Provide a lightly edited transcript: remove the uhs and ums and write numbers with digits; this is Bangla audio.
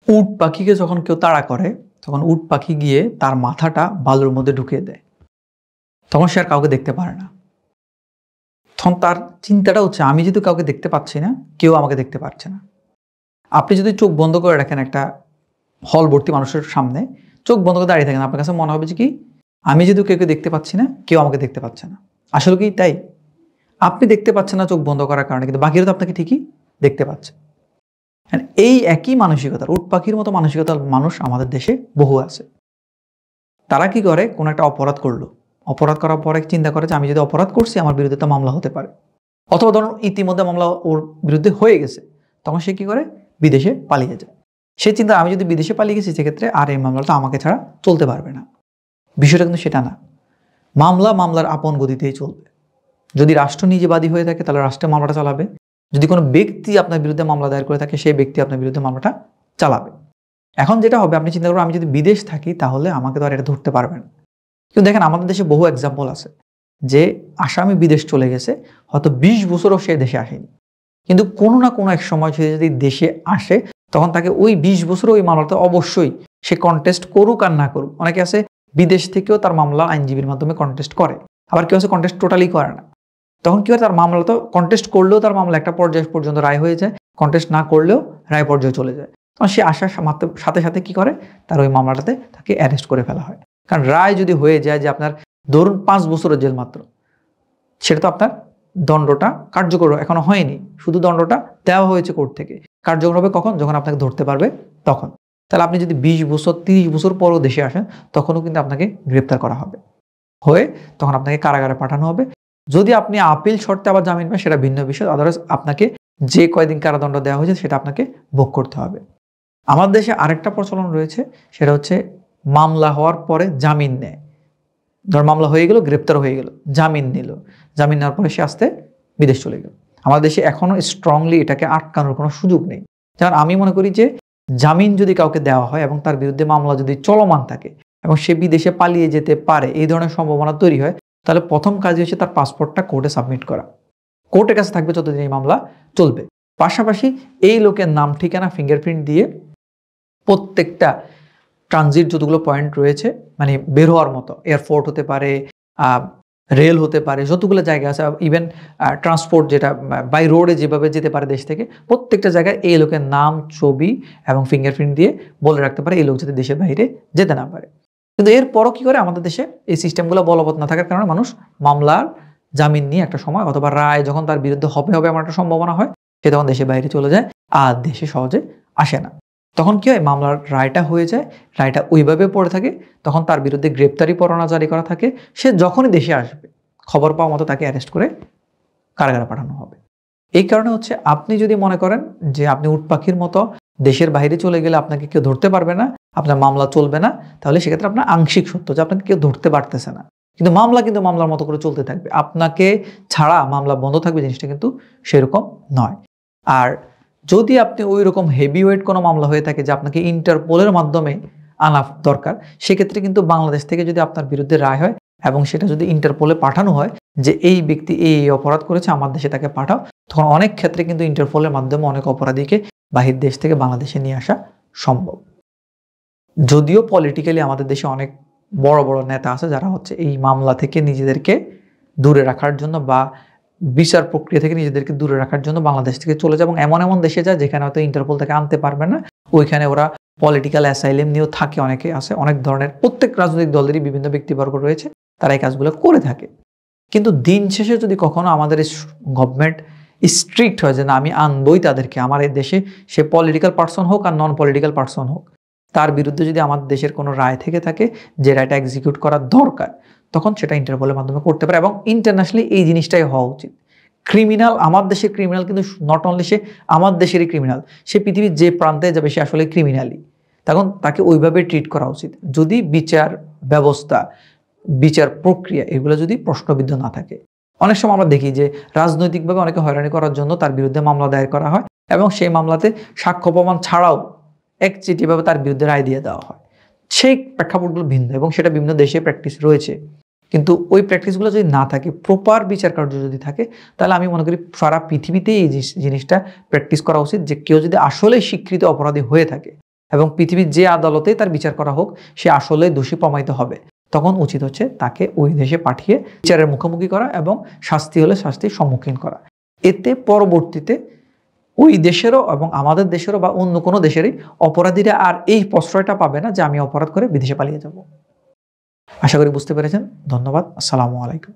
উট পাখিকে যখন কেউ তাড়া করে তখন উট পাখি গিয়ে তার মাথাটা বালুর মধ্যে ঢুকিয়ে দেয়, তখন সে আর কাউকে দেখতে পারে না। তখন তার চিন্তাটা হচ্ছে আমি যেহেতু কাউকে দেখতে পাচ্ছি না, কেউ আমাকে দেখতে পাচ্ছে না। আপনি যদি চোখ বন্ধ করে রাখেন একটা হল ভর্তি মানুষের সামনে, চোখ বন্ধ করে দাঁড়িয়ে থাকেন, আপনার কাছে মনে হবে যে কি আমি যেহেতু কেউ দেখতে পাচ্ছি না, কেউ আমাকে দেখতে পাচ্ছে না। আসলে কি তাই? আপনি দেখতে পাচ্ছেন না চোখ বন্ধ করার কারণে, কিন্তু বাকিরা তো আপনাকে ঠিকই দেখতে পাচ্ছে। এই একই মানসিকতার, উট পাখির মতো মানসিকতার মানুষ আমাদের দেশে বহু আছে। তারা কি করে, কোনো একটা অপরাধ করলো, অপরাধ করার পরে চিন্তা করে যে আমি যদি অপরাধ করছি আমার বিরুদ্ধে তো মামলা হতে পারে, অথবা ধরুন ইতিমধ্যে মামলা ওর বিরুদ্ধে হয়ে গেছে, তখন সে কি করে বিদেশে পালিয়ে যায়। সে চিন্তা আমি যদি বিদেশে পালিয়ে গেছি সেক্ষেত্রে আর এই মামলাটা আমাকে ছাড়া চলতে পারবে না। বিষয়টা কিন্তু সেটা না। মামলার আপন গতিতেই চলবে। যদি রাষ্ট্র নিজে বাদী হয়ে থাকে তাহলে রাষ্ট্রের মামলাটা চালাবে। যদি কোনো ব্যক্তি আপনার বিরুদ্ধে মামলা দায়ের করে থাকে সেই ব্যক্তি আপনার বিরুদ্ধে মামলাটা চালাবে। এখন যেটা হবে, আপনি চিন্তা করুন আমি যদি বিদেশ থাকি তাহলে আমাকে তো আর এটা ধরতে পারবেন। কিন্তু দেখেন আমাদের দেশে বহু এক্সাম্পল আছে যে আসামি বিদেশ চলে গেছে, হয়তো 20 বছরও সে দেশে আসেনি, কিন্তু কোনো না কোনো এক সময় সে যদি দেশে আসে তখন তাকে ওই 20 বছর ওই মামলাতে অবশ্যই সে কন্টেস্ট করুক আর না করুক। অনেকে আছে বিদেশ থেকেও তার মামলা আইনজীবীর মাধ্যমে কন্টেস্ট করে, আবার কেউ আছে কন্টেস্ট টোটালি করে না। তখন কি হয়, তার মামলা তো কন্টেস্ট করলেও তার মামলা একটা পর্যায় পর্যন্ত রায় হয়ে যায়, কন্টেস্ট না করলেও রায় পর্যায়ে চলে যায়। তখন সে আসার সাথে সাথে কি করে, তার ওই মামলাটাতে তাকে অ্যারেস্ট করে ফেলা হয়। কারণ রায় যদি হয়ে যায় যে আপনার ধরুন 5 বছরের জেল মাত্র, সেটা তো আপনার দণ্ডটা কার্যকর এখনো হয়নি, শুধু দণ্ডটা দেওয়া হয়েছে কোর্ট থেকে। কার্যকর হবে কখন, যখন আপনাকে ধরতে পারবে তখন। তাহলে আপনি যদি 20 বছর 30 বছর পরও দেশে আসেন তখনও কিন্তু আপনাকে গ্রেপ্তার করা হবে, হয়ে তখন আপনাকে কারাগারে পাঠানো হবে। যদি আপনি আপিল শর্তে আবার জামিন পান সেটা ভিন্ন বিষয়, আদারওয়াইজ আপনাকে যে কয়দিন কারাদণ্ড দেওয়া হয়েছে সেটা আপনাকে ভোগ করতে হবে। আমাদের দেশে আরেকটা প্রচলন রয়েছে, সেটা হচ্ছে মামলা হওয়ার পরে জামিন নেয়। ধর মামলা হয়ে গেল, গ্রেপ্তার হয়ে গেল, জামিন নিল, জামিন নেওয়ার পরে সে আস্তে বিদেশ চলে গেল। আমাদের দেশে এখনো স্ট্রংলি এটাকে আটকানোর কোনো সুযোগ নেই। যেমন আমি মনে করি যে জামিন যদি কাউকে দেওয়া হয় এবং তার বিরুদ্ধে মামলা যদি চলমান থাকে এবং সে বিদেশে পালিয়ে যেতে পারে, এই ধরনের সম্ভাবনা তৈরি হয়, তাহলে প্রথম কাজই হচ্ছে তার পাসপোর্টটা কোর্টে সাবমিট করা। কোর্টের কাছে থাকবে যতদিন এই মামলা চলবে। পাশাপাশি এই লোকের নাম ঠিকানা ফিঙ্গারপ্রিন্ট দিয়ে প্রত্যেকটা ট্রানজিট যতগুলো পয়েন্ট রয়েছে, মানে বের হওয়ার মতো, এয়ারপোর্ট হতে পারে, রেল হতে পারে, যতগুলো জায়গা আছে, ইভেন ট্রান্সপোর্ট যেটা বাই রোডে যেভাবে যেতে পারে দেশ থেকে, প্রত্যেকটা জায়গায় এই লোকের নাম, ছবি এবং ফিঙ্গারপ্রিন্ট দিয়ে বলে রাখতে পারে এই লোক যাতে দেশের বাইরে যেতে না পারে। কিন্তু এরপরও কি করে, আমাদের দেশে এই সিস্টেমগুলো বলবৎ না থাকার কারণে মানুষ মামলার জামিন নিয়ে একটা সময় অথবা রায় যখন তার বিরুদ্ধে হবে এমন একটা সম্ভাবনা হয়, সে তখন দেশের বাইরে চলে যায় আর দেশে সহজে আসে না। তখন কি হয়, মামলার রায়টা হয়ে যায়, রায়টা ওইভাবে পড়ে থাকে, তখন তার বিরুদ্ধে গ্রেপ্তারি পরোয়ানা জারি করা থাকে। সে যখনই দেশে আসবে খবর পাওয়া মতো তাকে অ্যারেস্ট করে কারাগারে পাঠানো হবে। এই কারণে হচ্ছে আপনি যদি মনে করেন যে আপনি উট পাখির মতো দেশের বাইরে চলে গেলে আপনাকে কেউ ধরতে পারবে না, আপনার মামলা চলবে না, তাহলে সেক্ষেত্রে আপনার আংশিক সত্য যে আপনাকে কেউ ধরতে পারতেছে না, কিন্তু মামলা কিন্তু মামলার মতো করে চলতে থাকবে, আপনাকে ছাড়া মামলা বন্ধ থাকবে, জিনিসটা কিন্তু সেরকম নয়। আর যদি আপনি ওই রকম হেভিওয়েট কোনো মামলা হয়ে থাকে যে আপনাকে ইন্টারপোলের মাধ্যমে আনা দরকার, সেক্ষেত্রে কিন্তু বাংলাদেশ থেকে যদি আপনার বিরুদ্ধে রায় হয় এবং সেটা যদি ইন্টারপোলে পাঠানো হয় যে এই ব্যক্তি এই অপরাধ করেছে, আমার দেশে তাকে পাঠাও, তখন অনেক ক্ষেত্রে কিন্তু ইন্টারপোলের মাধ্যমে অনেক অপরাধীকে বাহির দেশ থেকে বাংলাদেশে নিয়ে আসা সম্ভব। যদিও পলিটিক্যালি আমাদের দেশে অনেক বড় বড় নেতা আছে যারা হচ্ছে এই মামলা থেকে নিজেদেরকে দূরে রাখার জন্য বা বিচার প্রক্রিয়া থেকে নিজেদেরকে দূরে রাখার জন্য বাংলাদেশ থেকে চলে যায় এবং এমন এমন দেশে যায় যেখানে হয়তো ইন্টারপোল তাকে আনতে পারবে না, ওইখানে ওরা পলিটিক্যাল অ্যাসাইলেম নিয়েও থাকে, অনেকে আছে, অনেক ধরনের, প্রত্যেক রাজনৈতিক দলেরই বিভিন্ন ব্যক্তিবর্গ রয়েছে, তারা এই কাজগুলো করে থাকে। কিন্তু দিন শেষে যদি কখনো আমাদের গভর্নমেন্ট স্ট্রিক্ট হয় যে না আমি আনবই তাদেরকে, আমার এই দেশে সে পলিটিক্যাল পার্সন হোক আর নন পলিটিক্যাল পার্সন হোক, তার বিরুদ্ধে যদি আমাদের দেশের কোনো রায় থেকে থাকে যে রায়টা এক্সিকিউট করার দরকার, তখন সেটা ইন্টারপোলের মাধ্যমে করতে পারে। এবং ইন্টারন্যাশনালি এই জিনিসটাই হওয়া উচিত। ক্রিমিনাল, আমার দেশের ক্রিমিনাল কিন্তু নট অনলি সে আমার দেশেরই ক্রিমিনাল, সে পৃথিবীর যে প্রান্তে যাবে সে আসলে ক্রিমিনালই, তখন তাকে ওইভাবে ট্রিট করা উচিত। যদি বিচার ব্যবস্থা, বিচার প্রক্রিয়া এগুলো যদি প্রশ্নবিদ্ধ না থাকে। অনেক সময় আমরা দেখি যে রাজনৈতিকভাবে অনেকে হয়রানি করার জন্য তার বিরুদ্ধে মামলা দায়ের করা হয় এবং সেই মামলাতে সাক্ষ্য প্রমাণ ছাড়াও একচেটিয়াভাবে তার বিরুদ্ধে রায় দিয়ে দেওয়া হয়। সেই প্রেক্ষাপটগুলো ভিন্ন এবং সেটা বিভিন্ন দেশে প্র্যাকটিস রয়েছে। কিন্তু ওই প্র্যাকটিসগুলো যদি না থাকে, প্রপার বিচার কার্য যদি থাকে, তাহলে আমি মনে করি সারা পৃথিবীতে এই জিনিসটা প্র্যাকটিস করা উচিত যে কেউ যদি আসলে স্বীকৃত অপরাধী হয়ে থাকে এবং পৃথিবীর যে আদালতেই তার বিচার করা হোক সে আসলে দোষী প্রমাণিত হবে, তখন উচিত হচ্ছে তাকে ওই দেশে পাঠিয়ে বিচারের মুখোমুখি করা এবং শাস্তি হলে শাস্তির সম্মুখীন করা। এতে পরবর্তীতে ওই দেশেরও এবং আমাদের দেশেরও বা অন্য কোনো দেশেরই অপরাধীরা আর এই প্রশ্রয়টা পাবে না যে আমি অপরাধ করে বিদেশে পালিয়ে যাব। আশা করি বুঝতে পেরেছেন। ধন্যবাদ। আসসালামু আলাইকুম।